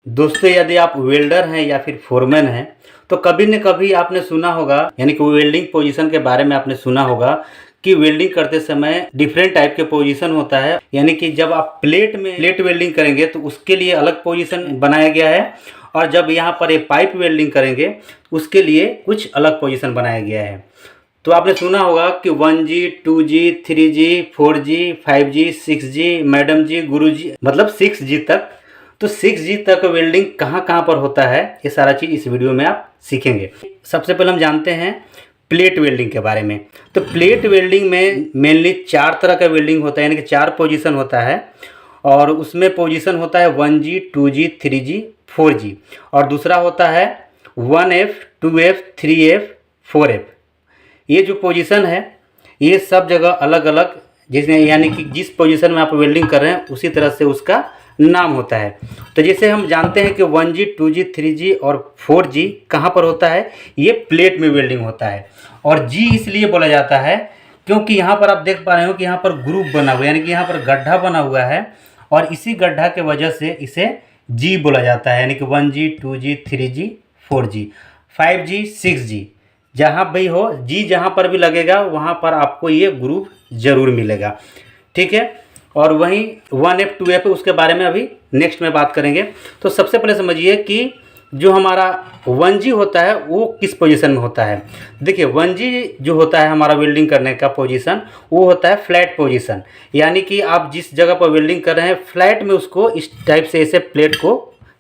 दोस्तों, यदि आप वेल्डर हैं या फिर फोरमैन हैं तो कभी न कभी आपने सुना होगा, यानी कि वेल्डिंग पोजीशन के बारे में आपने सुना होगा कि वेल्डिंग करते समय डिफरेंट टाइप के पोजीशन होता है। यानी कि जब आप प्लेट वेल्डिंग करेंगे तो उसके लिए अलग पोजीशन बनाया गया है, और जब यहाँ पर ये पाइप वेल्डिंग करेंगे उसके लिए कुछ अलग पोजीशन बनाया गया है। तो आपने सुना होगा कि 1G, 2G, 3G, 4G, 5G, 6G, madam जी, गुरु जी, मतलब 6G तक। तो 6G तक वेल्डिंग कहाँ कहाँ पर होता है, ये सारा चीज़ इस वीडियो में आप सीखेंगे। सबसे पहले हम जानते हैं प्लेट वेल्डिंग के बारे में। तो प्लेट वेल्डिंग में मेनली 4 तरह का वेल्डिंग होता है, यानी कि 4 पोजीशन होता है, और उसमें पोजीशन होता है 1G, 2G, 3G, 4G, और दूसरा होता है 1F, 2F, 3F, 4F। ये जो पोजीशन है ये सब जगह अलग अलग, जिसमें यानी कि जिस पोजीशन में आप वेल्डिंग कर रहे हैं उसी तरह से उसका नाम होता है। तो जैसे हम जानते हैं कि 1G, 2G, 3G और 4G कहाँ पर होता है, ये प्लेट में वेल्डिंग होता है। और G इसलिए बोला जाता है क्योंकि यहाँ पर आप देख पा रहे हो कि यहाँ पर ग्रुप बना हुआ है, यानी कि यहाँ पर गड्ढा बना हुआ है, और इसी गड्ढा के वजह से इसे G बोला जाता है। यानी कि 1G, 2G, 3G, 4G, 5G, 6G, जहाँ भी हो G जहाँ पर भी लगेगा वहाँ पर आपको ये ग्रुप ज़रूर मिलेगा। ठीक है, और वहीं 1F, 2F उसके बारे में अभी नेक्स्ट में बात करेंगे। तो सबसे पहले समझिए कि जो हमारा 1G होता है वो किस पोजीशन में होता है। देखिए 1G जो होता है हमारा वेल्डिंग करने का पोजीशन, वो होता है फ्लैट पोजीशन। यानी कि आप जिस जगह पर वेल्डिंग कर रहे हैं फ्लैट में उसको इस टाइप से ऐसे प्लेट को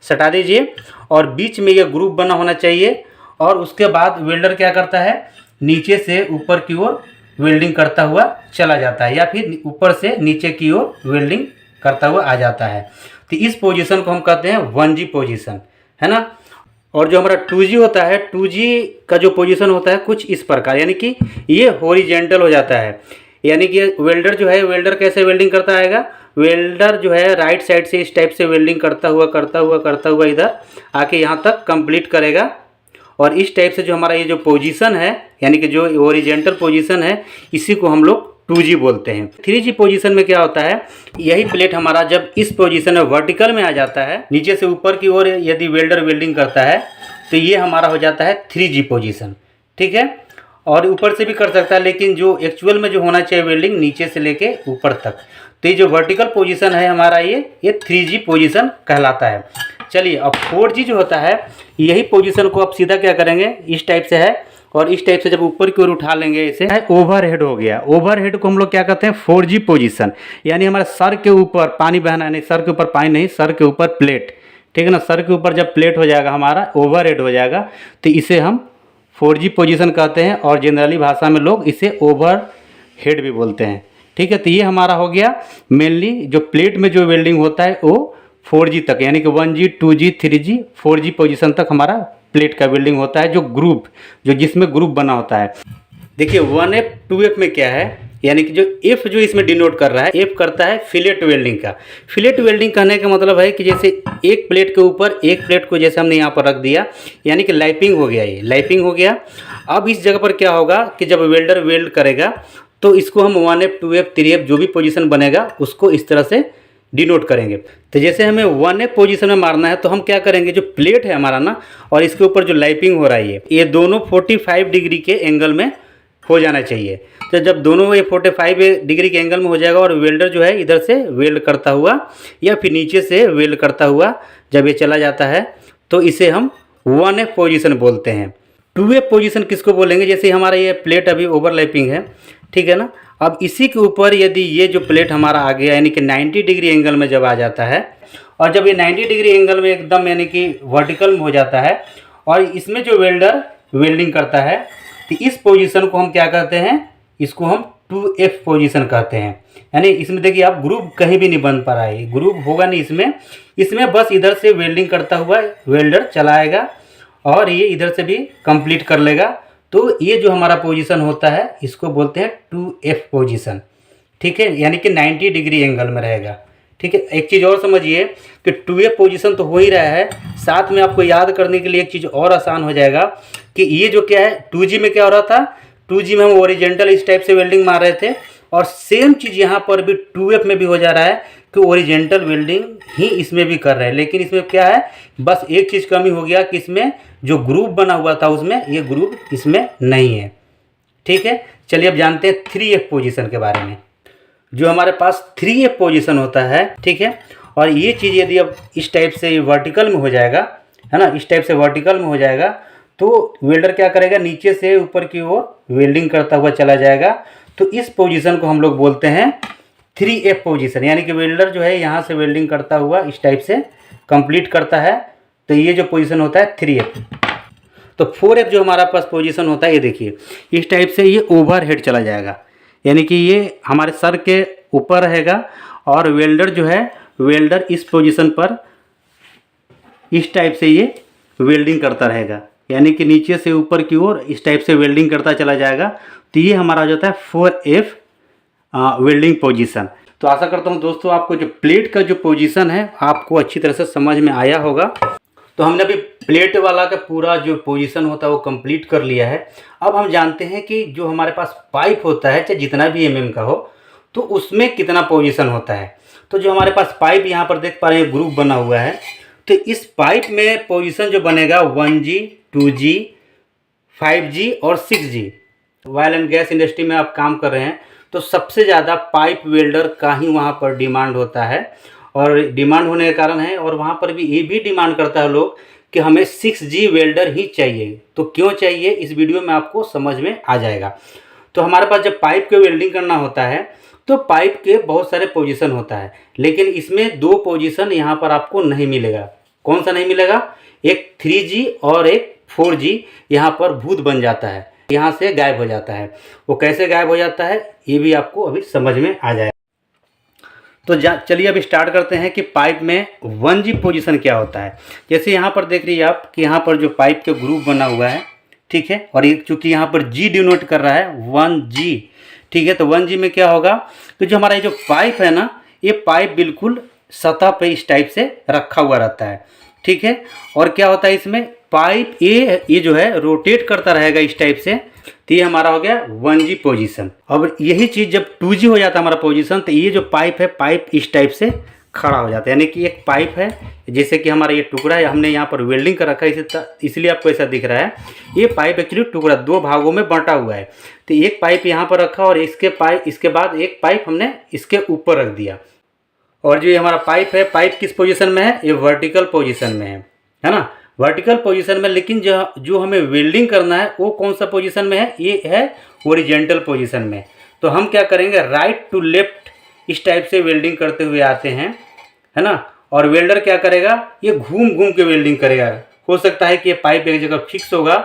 सटा दीजिए, और बीच में ये ग्रुप बना होना चाहिए। और उसके बाद वेल्डर क्या करता है, नीचे से ऊपर की ओर वेल्डिंग करता हुआ चला जाता है, या फिर ऊपर से नीचे की ओर वेल्डिंग करता हुआ आ जाता है। तो इस पोजीशन को हम कहते हैं 1G पोजीशन, है ना। और जो हमारा 2G होता है, 2G का जो पोजीशन होता है कुछ इस प्रकार, यानी कि ये हॉरिजेंटल हो जाता है। यानी कि वेल्डर जो है, वेल्डर कैसे वेल्डिंग करता आएगा, वेल्डर जो है राइट साइड से इस टाइप से वेल्डिंग करता हुआ इधर आके यहाँ तक कंप्लीट करेगा। और इस टाइप से जो हमारा ये जो पोजीशन है, यानी कि जो ओरिजेंटल पोजीशन है, इसी को हम लोग 2G बोलते हैं। 3G पोजीशन में क्या होता है, यही प्लेट हमारा जब इस पोजीशन में वर्टिकल में आ जाता है, नीचे से ऊपर की ओर यदि वेल्डर वेल्डिंग करता है तो ये हमारा हो जाता है 3G पोजीशन। ठीक है, और ऊपर से भी कर सकता है, लेकिन जो एक्चुअल में जो होना चाहिए वेल्डिंग नीचे से लेके ऊपर तक, तो ये जो वर्टिकल पोजीशन है हमारा ये 3G पोजीशन कहलाता है। चलिए, अब 4G जो होता है, यही पोजीशन को आप सीधा क्या करेंगे, इस टाइप से है, और इस टाइप से जब ऊपर की ओर उठा लेंगे इसे ओवरहेड हो गया। ओवरहेड को हम लोग क्या कहते हैं, 4G पोजीशन। यानी हमारे सर के ऊपर पानी बहना नहीं, सर के ऊपर पानी नहीं, सर के ऊपर प्लेट। ठीक है ना, सर के ऊपर जब प्लेट हो जाएगा हमारा, ओवरहेड हो जाएगा, तो इसे हम 4G पोजीशन कहते हैं, और जनरली भाषा में लोग इसे ओवरहेड भी बोलते हैं। ठीक है, तो ये हमारा हो गया मेनली जो प्लेट में जो वेल्डिंग होता है वो 4G तक, यानी कि 1G, 2G, 3G, 4G position तक हमारा प्लेट का वेल्डिंग होता है, जो जिसमें ग्रुप बना होता है। देखिए 1F, 2F में क्या है, यानी कि जो F जो इसमें डिनोट कर रहा है, F करता है फिलेट वेल्डिंग का। फिलेट वेल्डिंग कहने का मतलब है कि जैसे एक प्लेट के ऊपर एक प्लेट को जैसे हमने यहाँ पर रख दिया, यानी कि लाइपिंग हो गया, ये लाइपिंग हो गया। अब इस जगह पर क्या होगा कि जब वेल्डर वेल्ड करेगा तो इसको हम 1F, 2F, 3F जो भी पोजीशन बनेगा उसको इस तरह से डिनोट करेंगे। तो जैसे हमें 1F पोजीशन में मारना है तो हम क्या करेंगे, जो प्लेट है हमारा ना, और इसके ऊपर जो लाइपिंग हो रहा है ये दोनों 45 डिग्री के एंगल में हो जाना चाहिए। तो जब दोनों ये 45 डिग्री के एंगल में हो जाएगा, और वेल्डर जो है इधर से वेल्ड करता हुआ या फिर नीचे से वेल्ड करता हुआ जब ये चला जाता है, तो इसे हम 1F पोजीशन बोलते हैं। 2F पोजीशन किसको बोलेंगे, जैसे हमारा ये प्लेट अभी ओवरलैपिंग है, ठीक है ना। अब इसी के ऊपर यदि ये जो प्लेट हमारा आ गया, यानी कि 90 डिग्री एंगल में जब आ जाता है, और जब ये 90 डिग्री एंगल में एकदम यानी कि वर्टिकल में हो जाता है, और इसमें जो वेल्डर वेल्डिंग करता है, तो इस पोजीशन को हम क्या कहते हैं, इसको हम 2F पोजीशन कहते हैं। यानी इसमें देखिए आप ग्रुप कहीं भी नहीं बन पा रहा है, ग्रुप होगा नहीं इसमें बस इधर से वेल्डिंग करता हुआ वेल्डर चलाएगा और ये इधर से भी कंप्लीट कर लेगा। तो ये जो हमारा पोजीशन होता है इसको बोलते हैं 2F पोजीशन। ठीक है, यानी कि 90 डिग्री एंगल में रहेगा। ठीक है, एक चीज़ और समझिए कि 2F पोजीशन तो हो ही रहा है, साथ में आपको याद करने के लिए एक चीज़ और आसान हो जाएगा कि ये जो क्या है 2G में क्या हो रहा था, 2G में हम ओरिजेंटल इस टाइप से वेल्डिंग मार रहे थे, और सेम चीज़ यहाँ पर भी 2F में भी हो जा रहा है कि ओरिजेंटल वेल्डिंग ही इसमें भी कर रहे हैं, लेकिन इसमें क्या है, बस एक चीज़ कमी हो गया कि इसमें जो ग्रुप बना हुआ था उसमें ये ग्रुप इसमें नहीं है। ठीक है, चलिए अब जानते हैं 3F पोजीशन के बारे में। जो हमारे पास 3F पोजीशन होता है, ठीक है, और ये चीज़ यदि अब इस टाइप से वर्टिकल में हो जाएगा, है ना, इस टाइप से वर्टिकल में हो जाएगा, तो वेल्डर क्या करेगा, नीचे से ऊपर की ओर वेल्डिंग करता हुआ चला जाएगा। तो इस पोजीशन को हम लोग बोलते हैं 3F पोजीशन, यानी कि वेल्डर जो है यहाँ से वेल्डिंग करता हुआ इस टाइप से कंप्लीट करता है, तो ये जो पोजीशन होता है 3F। तो 4F जो हमारा पास पोजीशन होता है, ये देखिए इस टाइप से ये ओवरहेड चला जाएगा, यानी कि ये हमारे सर के ऊपर रहेगा और वेल्डर जो है, वेल्डर इस पोजीशन पर इस टाइप से ये वेल्डिंग करता रहेगा, यानी कि नीचे से ऊपर की ओर इस टाइप से वेल्डिंग करता चला जाएगा। तो ये हमारा हो जाता है 4F वेल्डिंग पोजीशन। तो आशा करता हूँ दोस्तों आपको जो प्लेट का जो पोजीशन है आपको अच्छी तरह से समझ में आया होगा। तो हमने अभी प्लेट वाला का पूरा जो पोजीशन होता है वो कंप्लीट कर लिया है। अब हम जानते हैं कि जो हमारे पास पाइप होता है, चाहे जितना भी mm का हो, तो उसमें कितना पोजीशन होता है। तो जो हमारे पास पाइप यहाँ पर देख पा रहे हैं ग्रुप बना हुआ है, तो इस पाइप में पोजीशन जो बनेगा 1G, 2G, 5G और 6G। Oil and gas industry में आप काम कर रहे हैं तो सबसे ज़्यादा पाइप वेल्डर का ही वहाँ पर डिमांड होता है, और डिमांड होने के कारण है, और वहाँ पर भी ये भी डिमांड करता है लोग कि हमें 6G वेल्डर ही चाहिए। तो क्यों चाहिए, इस वीडियो में आपको समझ में आ जाएगा। तो हमारे पास जब पाइप के वेल्डिंग करना होता है तो पाइप के बहुत सारे पोजीशन होता है, लेकिन इसमें 2 पोजीशन यहाँ पर आपको नहीं मिलेगा। कौन सा नहीं मिलेगा, एक 3G और एक 4G यहाँ पर भूत बन जाता है, यहाँ से गायब हो जाता है। वो कैसे गायब हो जाता है ये भी आपको अभी समझ में आ जाएगा। तो चलिए अभी स्टार्ट करते हैं कि पाइप में 1G पोजीशन क्या होता है। जैसे यहाँ पर देख रही है आप कि यहाँ पर जो पाइप के ग्रुप बना हुआ है, ठीक है, और ये चूँकि यहाँ पर G डिनोट कर रहा है 1G, ठीक है। तो 1G में क्या होगा, तो जो हमारा ये जो पाइप है ना, ये पाइप बिल्कुल सतह पे इस टाइप से रखा हुआ रहता है, ठीक है। और क्या होता है इसमें, पाइप ये जो है रोटेट करता रहेगा इस टाइप से। तो ये हमारा हो गया 1G पोजीशन। अब यही चीज़ जब 2G हो जाता है हमारा पोजीशन, तो ये जो पाइप है, पाइप इस टाइप से खड़ा हो जाता है, यानी कि एक पाइप है, जैसे कि हमारा ये टुकड़ा है, हमने यहाँ पर वेल्डिंग कर रखा है, इसलिए आपको ऐसा दिख रहा है। ये पाइप एक्चुअली टुकड़ा 2 भागों में बंटा हुआ है। तो एक पाइप यहाँ पर रखा और इसके बाद एक पाइप हमने इसके ऊपर रख दिया। और जो ये हमारा पाइप है, पाइप किस पोजीशन में है, ये वर्टिकल पोजीशन में है ना, वर्टिकल पोजीशन में। लेकिन जो हमें वेल्डिंग करना है वो कौन सा पोजीशन में है, ये है ओरिजेंटल पोजीशन में। तो हम क्या करेंगे, राइट टू लेफ्ट इस टाइप से वेल्डिंग करते हुए आते हैं, है ना। और वेल्डर क्या करेगा, ये घूम घूम के वेल्डिंग करेगा। हो सकता है कि ये पाइप एक जगह फिक्स होगा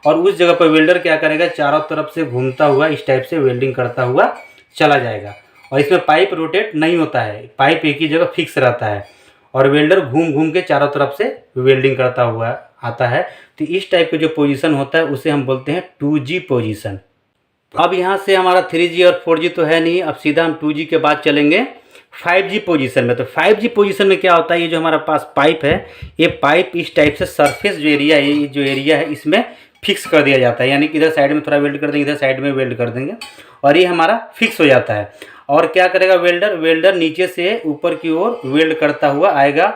और उस जगह पर वेल्डर क्या करेगा, चारों तरफ से घूमता हुआ इस टाइप से वेल्डिंग करता हुआ चला जाएगा। और इसमें पाइप रोटेट नहीं होता है, पाइप एक ही जगह फिक्स रहता है और वेल्डर घूम घूम के चारों तरफ से वेल्डिंग करता हुआ आता है। तो इस टाइप का जो पोजीशन होता है उसे हम बोलते हैं 2G पोजीशन। अब यहाँ से हमारा 3G और 4G तो है नहीं, अब सीधा हम 2G के बाद चलेंगे 5G पोजीशन में। तो 5G पोजीशन में क्या होता है, ये जो हमारा पास पाइप है, ये पाइप इस टाइप से सरफेस जो एरिया है, ये जो एरिया है इसमें फिक्स कर दिया जाता है, यानी कि इधर साइड में थोड़ा वेल्ड कर देंगे, इधर साइड में वेल्ड कर देंगे और ये हमारा फिक्स हो जाता है। और क्या करेगा वेल्डर नीचे से ऊपर की ओर वेल्ड करता हुआ आएगा,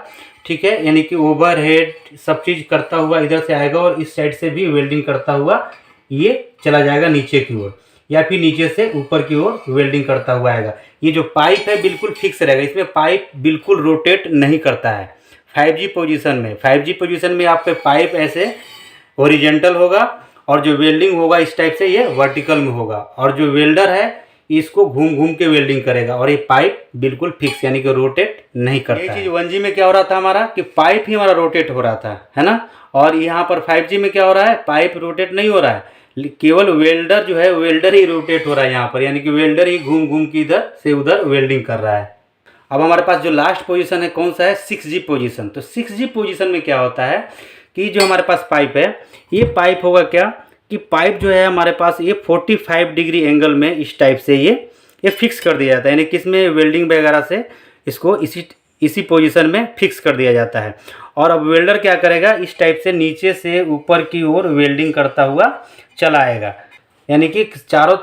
ठीक है, यानी कि ओवरहेड सब चीज़ करता हुआ इधर से आएगा और इस साइड से भी वेल्डिंग करता हुआ ये चला जाएगा नीचे की ओर, या फिर नीचे से ऊपर की ओर वेल्डिंग करता हुआ आएगा। ये जो पाइप है बिल्कुल फिक्स रहेगा, इसमें पाइप बिल्कुल रोटेट नहीं करता है 5G पोजीशन में। 5G पोजीशन में आपके पाइप ऐसे ओरिजेंटल होगा और जो वेल्डिंग होगा इस टाइप से ये वर्टिकल में होगा, और जो वेल्डर है इसको घूम घूम के वेल्डिंग करेगा और ये पाइप बिल्कुल फिक्स यानी कि रोटेट नहीं करता। ये चीज़ 1G में क्या हो रहा था हमारा कि पाइप ही हमारा रोटेट हो रहा था, है ना। और यहाँ पर 5G में क्या हो रहा है, पाइप रोटेट नहीं हो रहा है, केवल वेल्डर जो है वेल्डर ही रोटेट हो रहा है यहाँ पर, यानी कि वेल्डर ही घूम घूम के इधर से उधर वेल्डिंग कर रहा है। अब हमारे पास जो लास्ट पोजीशन है कौन सा है, 6G पोजीशन। तो 6G पोजीशन में क्या होता है कि जो हमारे पास पाइप है, ये पाइप होगा क्या कि पाइप जो है हमारे पास ये 45 डिग्री एंगल में इस टाइप से ये फिक्स कर दिया जाता है, यानी कि इसमें वेल्डिंग वगैरह से इसको इसी पोजीशन में फिक्स कर दिया जाता है। और अब वेल्डर क्या करेगा, इस टाइप से नीचे से ऊपर की ओर वेल्डिंग करता हुआ चला आएगा, यानी कि चारों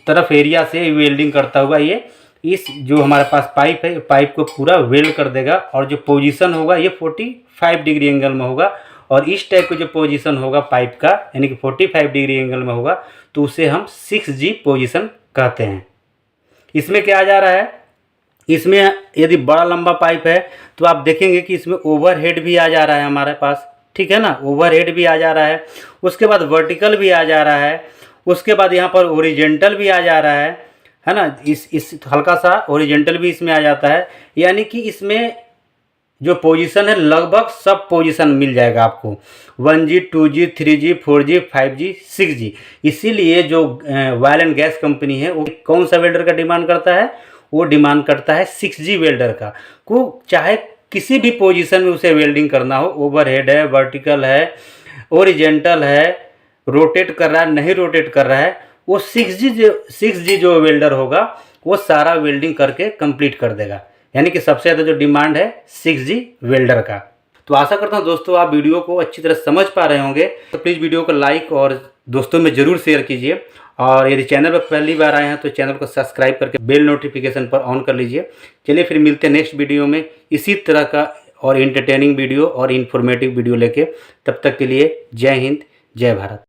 तरफ एरिया से वेल्डिंग करता हुआ ये इस जो हमारे पास पाइप है, पाइप को पूरा वेल्ड कर देगा और जो पोजीशन होगा ये 45 डिग्री एंगल में होगा। और इस टाइप का जो पोजीशन होगा पाइप का, यानी कि 45 डिग्री एंगल में होगा, तो उसे हम 6G पोजीशन कहते हैं। इसमें क्या आ जा रहा है, इसमें यदि बड़ा लंबा पाइप है तो आप देखेंगे कि इसमें ओवरहेड भी आ जा रहा है हमारे पास, ठीक है ना, ओवरहेड भी आ जा रहा है। उसके बाद वर्टिकल भी आ जा रहा है, उसके बाद यहाँ पर ओरिजेंटल भी आ जा रहा है ना। इस हल्का सा ओरिजेंटल भी इसमें आ जाता है, यानी कि इसमें जो पोजीशन है लगभग सब पोजीशन मिल जाएगा आपको, 1G 2G 3G 4G 5G 6G। इसीलिए जो ऑयल एंड गैस कंपनी है वो कौन सा वेल्डर का डिमांड करता है, वो डिमांड करता है 6G वेल्डर का, को चाहे किसी भी पोजीशन में उसे वेल्डिंग करना हो, ओवरहेड है, वर्टिकल है, ओरिजेंटल है, रोटेट कर रहा है, नहीं रोटेट कर रहा है, वो 6G जो वेल्डर होगा वो सारा वेल्डिंग करके कंप्लीट कर देगा। यानी कि सबसे ज़्यादा जो डिमांड है 6G वेल्डर का। तो आशा करता हूँ दोस्तों आप वीडियो को अच्छी तरह समझ पा रहे होंगे। तो प्लीज़ वीडियो को लाइक और दोस्तों में ज़रूर शेयर कीजिए, और यदि चैनल पर पहली बार आए हैं तो चैनल को सब्सक्राइब करके बेल नोटिफिकेशन पर ऑन कर लीजिए। चलिए फिर मिलते हैं नेक्स्ट वीडियो में इसी तरह का और एंटरटेनिंग वीडियो और इन्फॉर्मेटिव वीडियो लेके। तब तक के लिए जय हिंद, जय भारत।